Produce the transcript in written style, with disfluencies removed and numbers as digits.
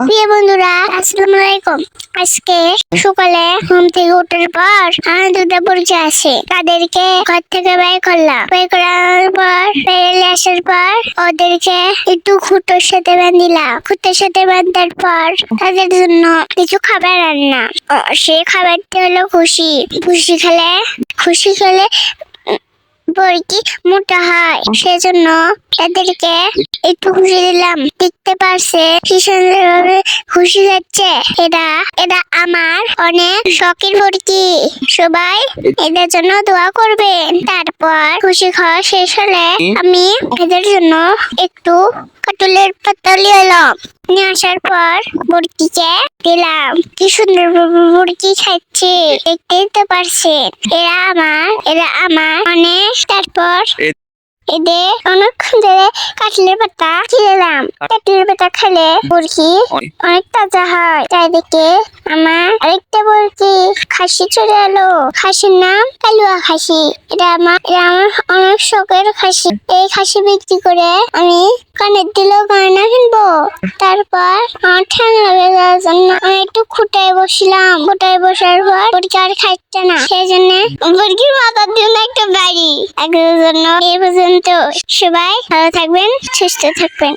প্রিয় বন্ধুরা, আসসালামু আলাইকুম। আজকে সকালে ঘুম থেকে ওঠার পর আমার দুটো পরীক্ষা আছে, তাদেরকে ঘর থেকে বের করলাম। বের করার পর বেরিয়ে আসার পর ওদেরকে একটু খুঁটোর সাথে বাঁধিলাম। খুঁটোর সাথে বাঁধার পর তাদের জন্য কিছু খাবার রান্না। সেই খাবারটি হলো খুশি। খুশি খেলে বইটি মোটা হয়, সেজন্য এদেরকে একটু খুশি দিলাম। দেখতে পারছে কি সুন্দরভাবে খুশি যাচ্ছে। এরা এরা আমার অনেক শখের বইটি। সবাই এদের জন্য দোয়া করবেন। তারপর খুশি খাওয়া শেষ হলে আমি এদের জন্য একটু কাটুলের পাতা নিয়ে এলাম। নিয়ে আসার পর মুরগিকে দিলাম। কি সুন্দর মুরগি খাচ্ছে, দেখতেই তো পারছেন। এরা আমার অনেক। তারপর এদের অনেকক্ষণ ধরে কাটলের পাতা খেলাম। কাটলের পাতা খেলে মুরগি অনেক তাজা হয়। তাই দেখে আমার আরেকটা মুরগি খাসি চলে এলো। খাসির নাম কালুয়া খাসি। এটা আমার অনেক শখের খাসি। এই খাসি বিক্রি করে আমি কানের দিলেও গয়না কিনবো। তারপর আমার ঠান্ডা লাগার জন্য আমি একটু খুঁটায় বসলাম। খুঁটায় বসার পর মুরগি আর খাচ্ছে না, সেই জন্য মুরগির মাথার জন্য একটা বাড়ি। একজনের জন্য এই পর্যন্ত। সবাই ভালো থাকবেন, সুস্থ থাকবেন।